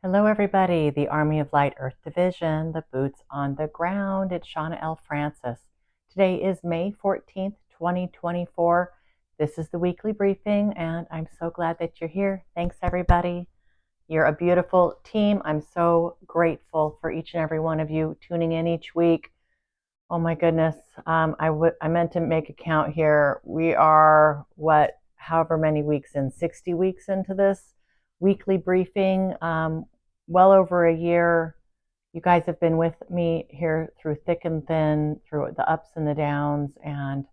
Hello, everybody. The Army of Light Earth Division, the boots on the ground. It's Shawna L. Francis. Today is May 14th, 2024. This is the weekly briefing, and I'm so glad that you're here. Thanks, everybody. You're a beautiful team. I'm so grateful for each and every one of you tuning in each week. Oh my goodness. I meant to make a count here. We are, however many weeks in, 60 weeks into this weekly briefing. Well over a year. You guys have been with me here through thick and thin, through the ups and the downs, and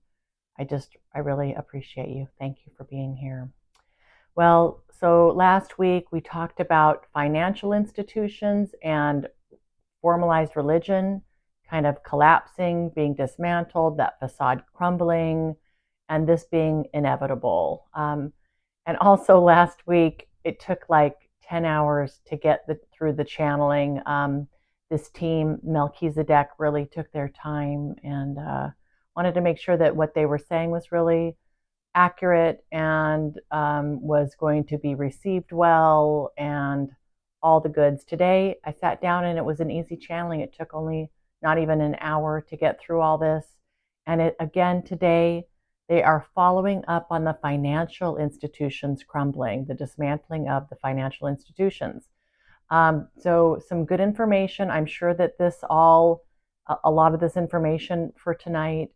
I really appreciate you. Thank you for being here. Well, so last week we talked about financial institutions and formalized religion kind of collapsing, being dismantled, that facade crumbling, and this being inevitable. And also last week, it took like 10 hours to get through the channeling. This team, Melchizedek, really took their time and wanted to make sure that what they were saying was really accurate and was going to be received well and all the goods. Today, I sat down and it was an easy channeling. It took only not even an hour to get through all this. And again, today, they are following up on the financial institutions crumbling, the dismantling of the financial institutions. So some good information. I'm sure that a lot of this information for tonight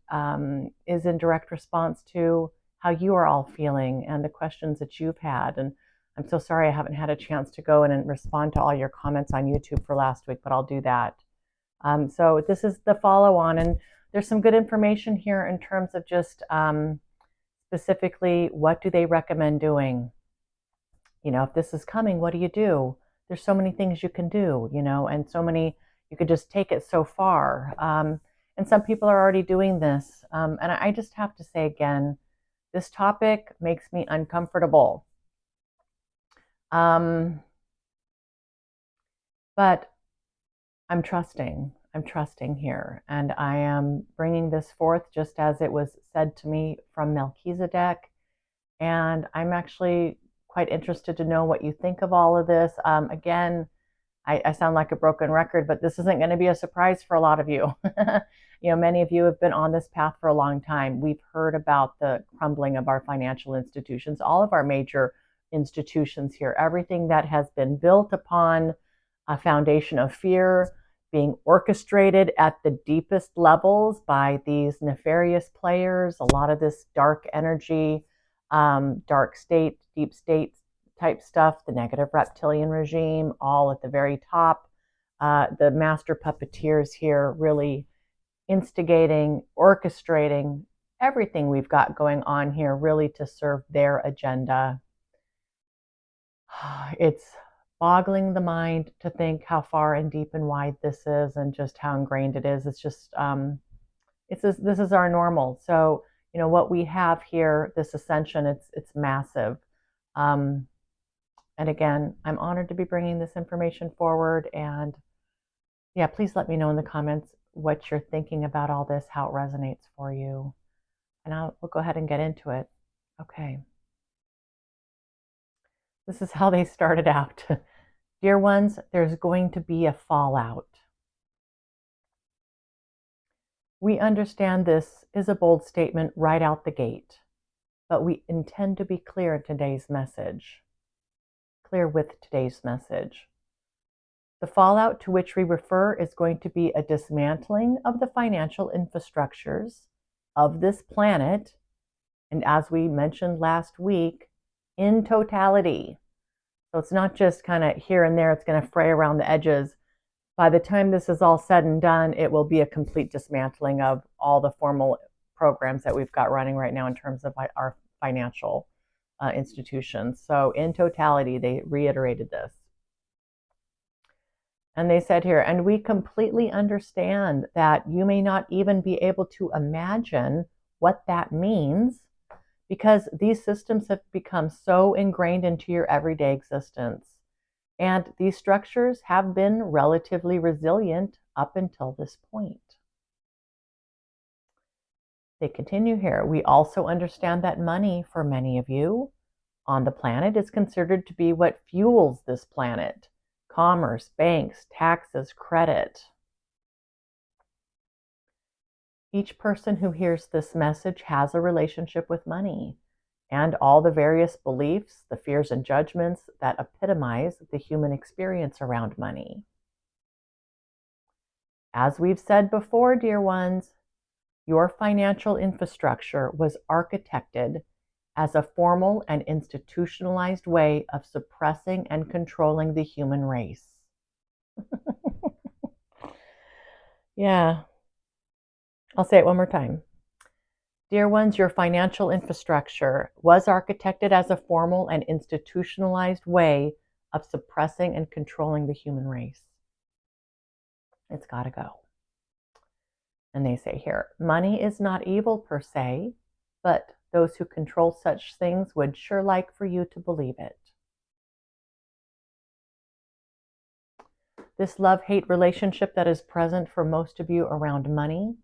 is in direct response to how you are all feeling and the questions that you've had. And I'm so sorry I haven't had a chance to go in and respond to all your comments on YouTube for last week, but I'll do that. So this is the follow-on, and there's some good information here in terms of just specifically what do they recommend doing. If this is coming, what do you do? There's so many things you can do, and so many, you could just take it so far. And some people are already doing this. And I just have to say again, this topic makes me uncomfortable. But I'm trusting here, and I am bringing this forth just as it was said to me from Melchizedek. And I'm actually quite interested to know what you think of all of this. Again, I sound like a broken record, but this isn't going to be a surprise for a lot of you. Many of you have been on this path for a long time. We've heard about the crumbling of our financial institutions, all of our major institutions here, everything that has been built upon a foundation of fear being orchestrated at the deepest levels by these nefarious players, a lot of this dark energy, dark state, deep state type stuff, the negative reptilian regime, all at the very top. The master puppeteers here really instigating, orchestrating everything we've got going on here really to serve their agenda. It's boggling the mind to think how far and deep and wide this is and just how ingrained it is. It's just, this is our normal. So, what we have here, this ascension, it's massive. And again, I'm honored to be bringing this information forward. And yeah, please let me know in the comments what you're thinking about all this, how it resonates for you. And we'll go ahead and get into it. Okay. This is how they started out. Dear ones, there's going to be a fallout. We understand this is a bold statement right out the gate, but we intend to be clear in today's message. Clear with today's message. The fallout to which we refer is going to be a dismantling of the financial infrastructures of this planet, and as we mentioned last week, in totality. So it's not just kind of here and there, it's going to fray around the edges. By the time this is all said and done, it will be a complete dismantling of all the formal programs that we've got running right now in terms of our financial institutions. So in totality, they reiterated this. And they said here, and we completely understand that you may not even be able to imagine what that means, because these systems have become so ingrained into your everyday existence. And these structures have been relatively resilient up until this point. They continue here. We also understand that money, for many of you on the planet, is considered to be what fuels this planet, commerce, banks, taxes, credit. Each person who hears this message has a relationship with money and all the various beliefs, the fears and judgments that epitomize the human experience around money. As we've said before, dear ones, your financial infrastructure was architected as a formal and institutionalized way of suppressing and controlling the human race. Yeah, I'll say it one more time. Dear ones, your financial infrastructure was architected as a formal and institutionalized way of suppressing and controlling the human race. It's got to go. And they say here, money is not evil per se, but those who control such things would sure like for you to believe it. This love-hate relationship that is present for most of you around money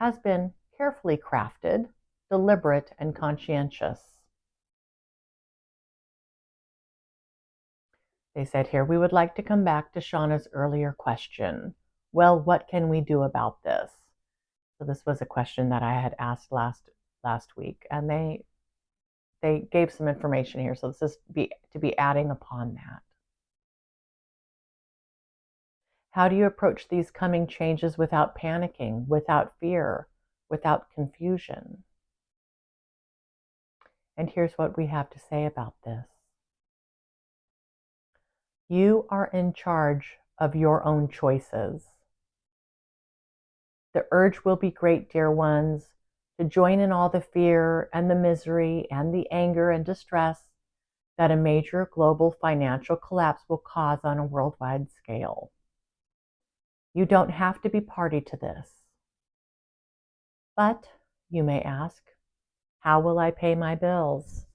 has been carefully crafted, deliberate, and conscientious. They said here, we would like to come back to Shawna's earlier question. Well, what can we do about this? So this was a question that I had asked last week, and they gave some information here. So this is to be adding upon that. How do you approach these coming changes without panicking, without fear, without confusion? And here's what we have to say about this. You are in charge of your own choices. The urge will be great, dear ones, to join in all the fear and the misery and the anger and distress that a major global financial collapse will cause on a worldwide scale. You don't have to be party to this. But, you may ask, how will I pay my bills?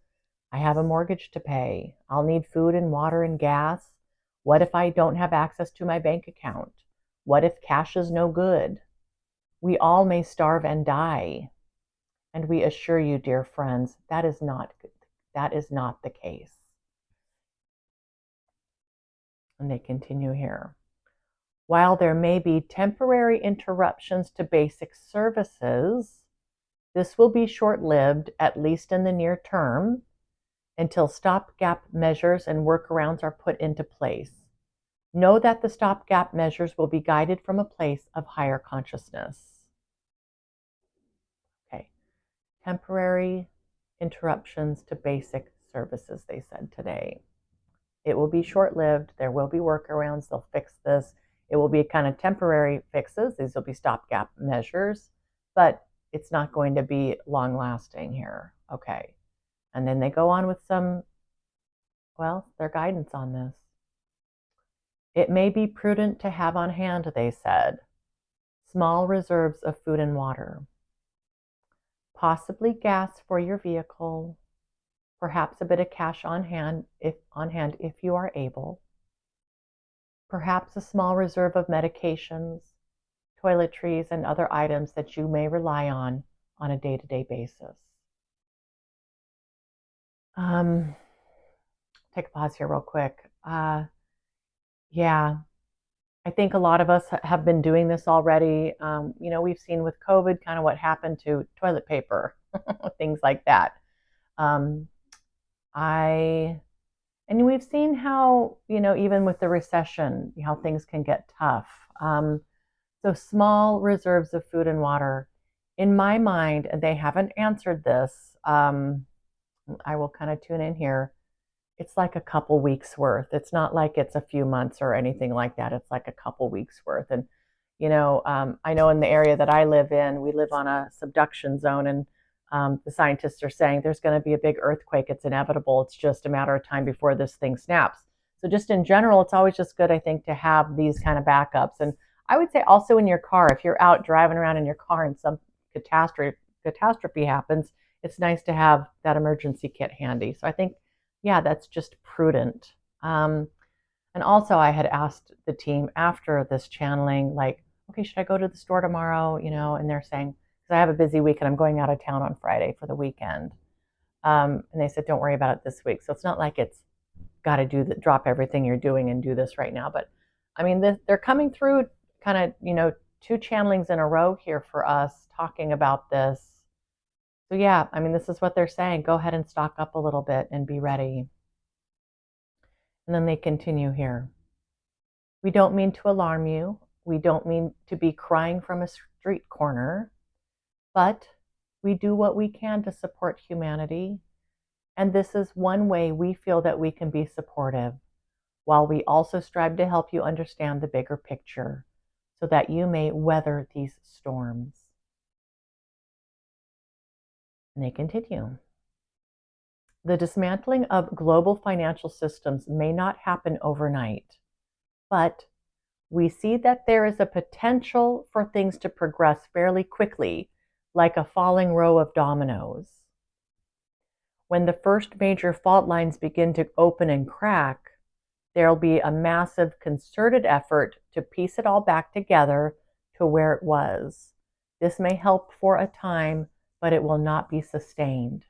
I have a mortgage to pay. I'll need food and water and gas. What if I don't have access to my bank account? What if cash is no good? We all may starve and die. And we assure you, dear friends, that is not the case. And they continue here. While there may be temporary interruptions to basic services, this will be short-lived, at least in the near term, until stopgap measures and workarounds are put into place. Know that the stopgap measures will be guided from a place of higher consciousness. Okay, temporary interruptions to basic services, they said today. It will be short-lived. There will be workarounds. They'll fix this. It will be kind of temporary fixes. These will be stopgap measures, but it's not going to be long-lasting here. Okay. And then they go on with their guidance on this. It may be prudent to have on hand, they said, small reserves of food and water, possibly gas for your vehicle, perhaps a bit of cash on hand if you are able, perhaps a small reserve of medications, toiletries, and other items that you may rely on a day-to-day basis. Take a pause here real quick. Yeah, I think a lot of us have been doing this already. We've seen with COVID kind of what happened to toilet paper, things like that. And we've seen how, even with the recession, how things can get tough. So small reserves of food and water, in my mind, and they haven't answered this, I will kind of tune in here. It's like a couple weeks worth. It's not like it's a few months or anything like that. It's like a couple weeks worth. And, I know in the area that I live in, we live on a subduction zone, and the scientists are saying there's going to be a big earthquake. It's inevitable. It's just a matter of time before this thing snaps. So just in general, it's always just good, I think, to have these kind of backups. And I would say also in your car, if you're out driving around in your car and some catastrophe happens, it's nice to have that emergency kit handy. So I think, yeah, that's just prudent. And also I had asked the team after this channeling, like, okay, should I go to the store tomorrow? And they're saying, because I have a busy week and I'm going out of town on Friday for the weekend. And they said, don't worry about it this week. So it's not like it's got to drop everything you're doing and do this right now. But I mean, they're coming through kind of, two channelings in a row here for us talking about this. So yeah, I mean, this is what they're saying. Go ahead and stock up a little bit and be ready. And then they continue here. We don't mean to alarm you. We don't mean to be crying from a street corner, but we do what we can to support humanity. And this is one way we feel that we can be supportive, while we also strive to help you understand the bigger picture so that you may weather these storms. And they continue. The dismantling of global financial systems may not happen overnight, but we see that there is a potential for things to progress fairly quickly, like a falling row of dominoes. When the first major fault lines begin to open and crack, there'll be a massive concerted effort to piece it all back together to where it was. This may help for a time, but it will not be sustained.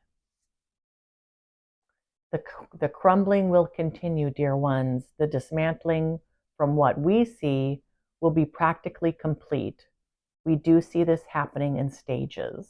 The crumbling will continue, dear ones. The dismantling, from what we see, will be practically complete. We do see this happening in stages.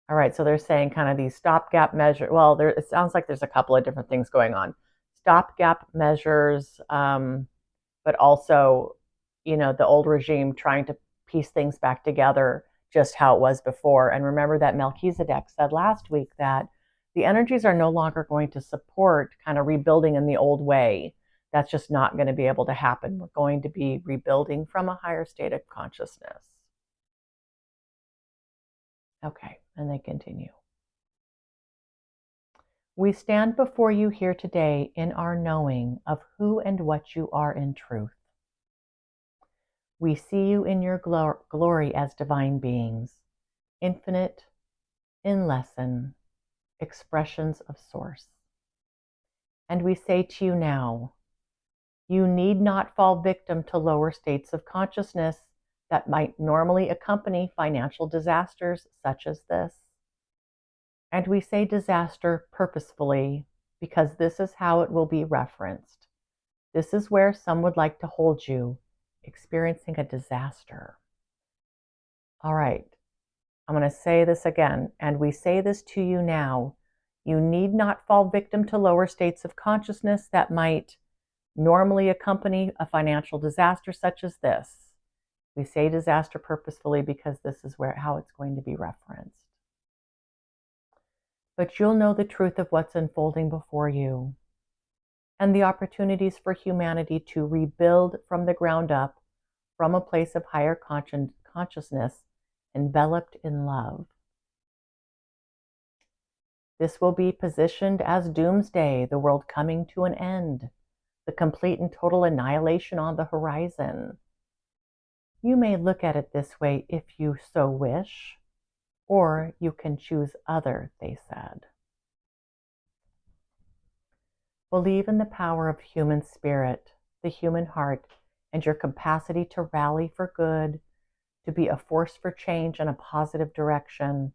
All right, so they're saying kind of these stopgap measures. Well, it sounds like there's a couple of different things going on. Stopgap measures, but also, the old regime trying to piece things back together just how it was before. And remember that Melchizedek said last week that the energies are no longer going to support kind of rebuilding in the old way. That's just not going to be able to happen. We're going to be rebuilding from a higher state of consciousness. Okay, and they continue. We stand before you here today in our knowing of who and what you are in truth. We see you in your glory as divine beings, infinite, in lesson, expressions of source. And we say to you now, you need not fall victim to lower states of consciousness that might normally accompany financial disasters such as this. And we say disaster purposefully because this is how it will be referenced. This is where some would like to hold you, experiencing a disaster. All right, I'm going to say this again, and we say this to you now. You need not fall victim to lower states of consciousness that might normally accompany a financial disaster such as this. We say disaster purposefully because this is how it's going to be referenced. But you'll know the truth of what's unfolding before you, and the opportunities for humanity to rebuild from the ground up, from a place of higher consciousness, enveloped in love. This will be positioned as doomsday, the world coming to an end, the complete and total annihilation on the horizon. You may look at it this way if you so wish, or you can choose other, they said. Believe in the power of human spirit, the human heart, and your capacity to rally for good, to be a force for change in a positive direction,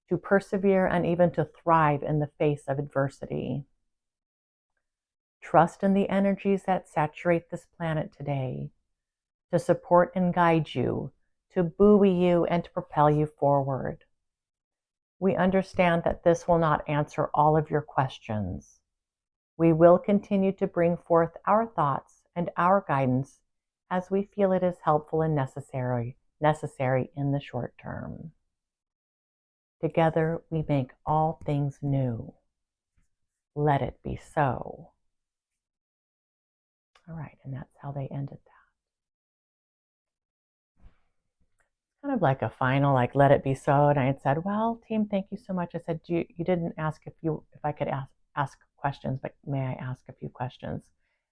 to persevere and even to thrive in the face of adversity. Trust in the energies that saturate this planet today, to support and guide you, to buoy you and to propel you forward. We understand that this will not answer all of your questions. We will continue to bring forth our thoughts and our guidance as we feel it is helpful and necessary in the short term. Together we make all things new. Let it be so. All right, and that's how they ended that. Kind of like a final, let it be so. And I had said, well, team, thank you so much. I said, you didn't ask if I could ask questions, but may I ask a few questions?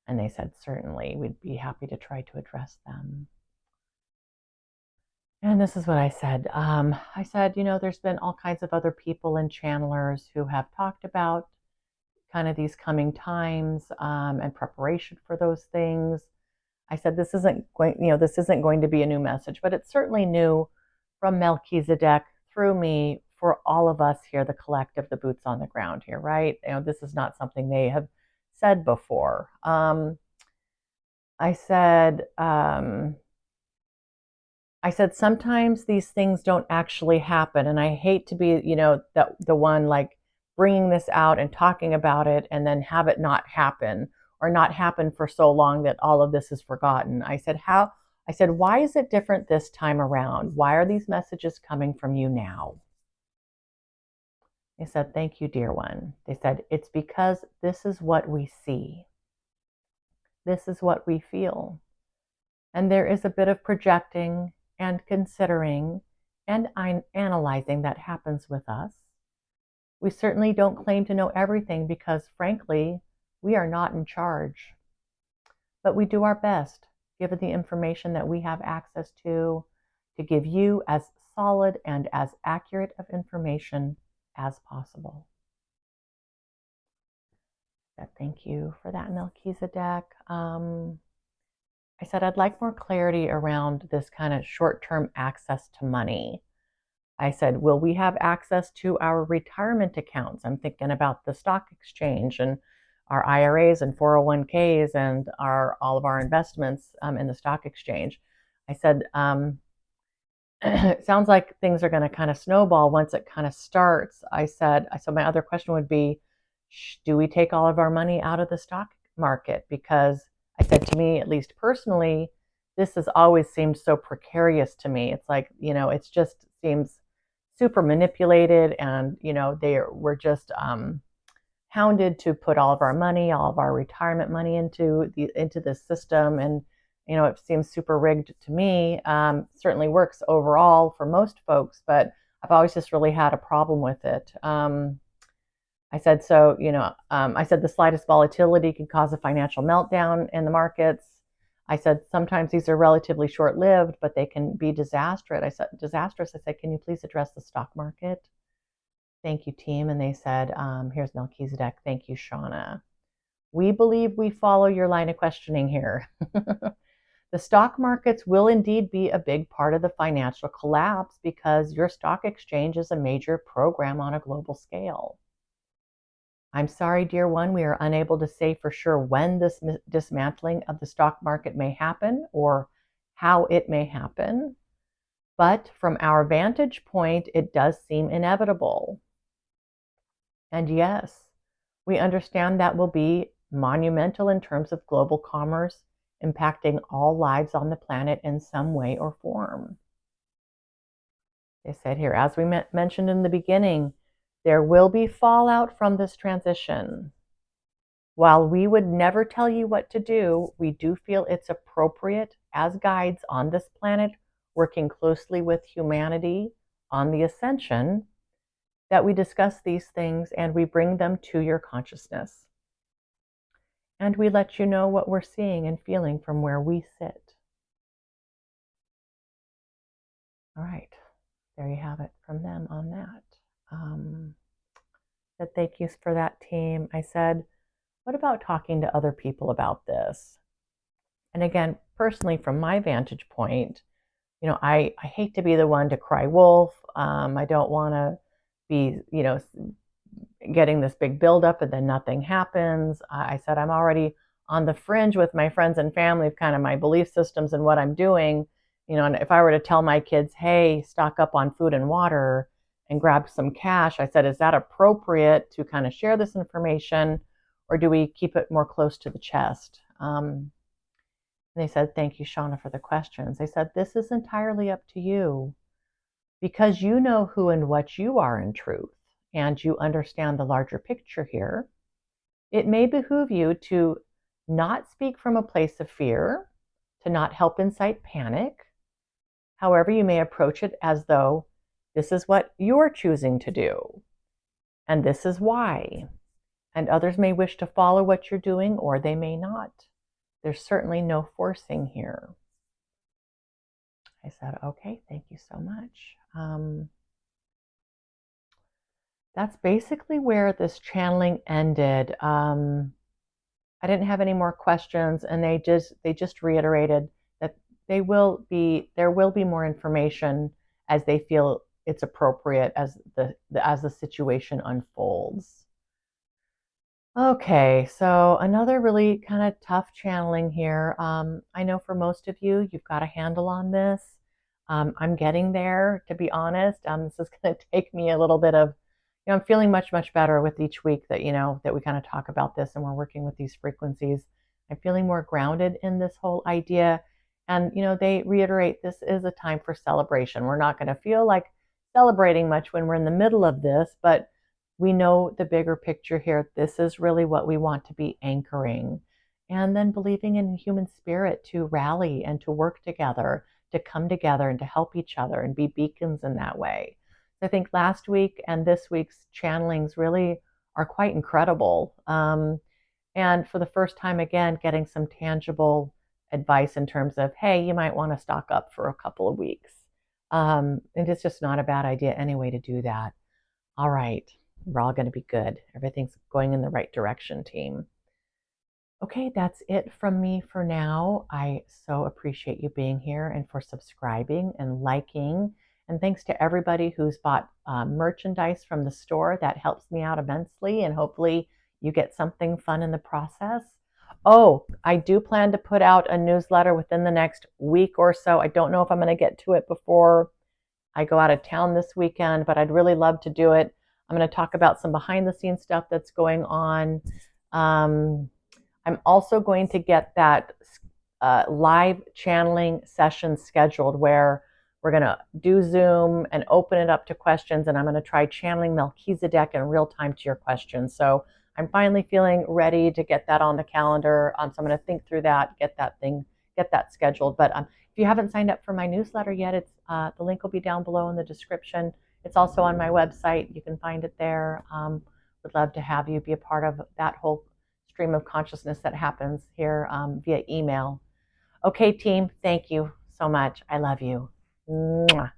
And they said, certainly, we'd be happy to try to address them. And this is what I said. I said, there's been all kinds of other people and channelers who have talked about kind of these coming times and preparation for those things. I said, this isn't going to be a new message, but it's certainly new from Melchizedek through me for all of us here, the collective, the boots on the ground here, right? This is not something they have said before. I said, sometimes these things don't actually happen. And I hate to be, the one like bringing this out and talking about it and then have it not happen or not happen for so long that all of this is forgotten. I said, why is it different this time around? Why are these messages coming from you now? They said, thank you, dear one. They said, it's because this is what we see. This is what we feel. And there is a bit of projecting and considering and analyzing that happens with us. We certainly don't claim to know everything because, frankly, we are not in charge. But we do our best, given the information that we have access to give you as solid and as accurate of information as possible. Thank you for that, Melchizedek. I said, I'd like more clarity around this kind of short-term access to money. I said, will we have access to our retirement accounts? I'm thinking about the stock exchange and our IRAs and 401ks and all of our investments in the stock exchange. I said, it sounds like things are going to kind of snowball once it kind of starts. I said, my other question would be, do we take all of our money out of the stock market? Because I said, to me, at least personally, this has always seemed so precarious to me. It's like, it just seems super manipulated, and we're just hounded to put all of our money, all of our retirement money into this system, and it seems super rigged to me. Certainly works overall for most folks, but I've always just really had a problem with it. I said, I said the slightest volatility can cause a financial meltdown in the markets. I said, sometimes these are relatively short-lived, but they can be disastrous. I said, can you please address the stock market? Thank you, team. And they said, here's Melchizedek. Thank you, Shawna. We believe we follow your line of questioning here. The stock markets will indeed be a big part of the financial collapse because your stock exchange is a major program on a global scale. I'm sorry, dear one, we are unable to say for sure when this dismantling of the stock market may happen or how it may happen. But from our vantage point, it does seem inevitable. And yes, we understand that will be monumental in terms of global commerce, impacting all lives on the planet in some way or form. They said here, as we mentioned in the beginning, there will be fallout from this transition. While we would never tell you what to do, we do feel it's appropriate as guides on this planet, working closely with humanity on the ascension, that we discuss these things and we bring them to your consciousness. And we let you know what we're seeing and feeling from where we sit. All right, there you have it from them on that. Said thank you for that, team. I said, what about talking to other people about this? And again, personally, from my vantage point, I hate to be the one to cry wolf. I don't want to be, getting this big buildup and then nothing happens. I said, I'm already on the fringe with my friends and family of kind of my belief systems and what I'm doing. And if I were to tell my kids, hey, stock up on food and water and grab some cash, I said, is that appropriate to kind of share this information, or do we keep it more close to the chest? And they said, thank you, Shawna, for the questions. They said, this is entirely up to you because you know who and what you are in truth, and you understand the larger picture here. It may behoove you to not speak from a place of fear, to not help incite panic. However, you may approach it as though this is what you're choosing to do, and this is why. And others may wish to follow what you're doing, or they may not. There's certainly no forcing here. I said, okay, thank you so much. That's basically where this channeling ended. I didn't have any more questions, and they just reiterated that there will be more information as they feel it's appropriate as the situation unfolds. Okay, so another really kind of tough channeling here. I know for most of you, you've got a handle on this. I'm getting there, to be honest. This is going to take me a little bit of, I'm feeling much, much better with each week that, that we kind of talk about this and we're working with these frequencies. I'm feeling more grounded in this whole idea. And, they reiterate this is a time for celebration. We're not going to feel like celebrating much when we're in the middle of this, but we know the bigger picture here. This is really what we want to be anchoring. And then believing in human spirit to rally and to work together, to come together and to help each other and be beacons in that way. So I think last week and this week's channelings really are quite incredible. And for the first time, again, getting some tangible advice in terms of, hey, you might want to stock up for a couple of weeks. And it's just not a bad idea anyway to do that. All right, we're all going to be good. Everything's going in the right direction, team. Okay, that's it from me for now. I so appreciate you being here and for subscribing and liking. And thanks to everybody who's bought merchandise from the store. That helps me out immensely. And hopefully you get something fun in the process. Oh, I do plan to put out a newsletter within the next week or so. I don't know if I'm going to get to it before I go out of town this weekend, but I'd really love to do it. I'm going to talk about some behind the scenes stuff that's going on. I'm also going to get that live channeling session scheduled where we're going to do Zoom and open it up to questions. And I'm going to try channeling Melchizedek in real time to your questions. So I'm finally feeling ready to get that on the calendar. So I'm going to think through that, get that scheduled. But if you haven't signed up for my newsletter yet, it's the link will be down below in the description. It's also on my website. You can find it there. Would love to have you be a part of that whole stream of consciousness that happens here via email. Okay, team, thank you so much. I love you. Mwah.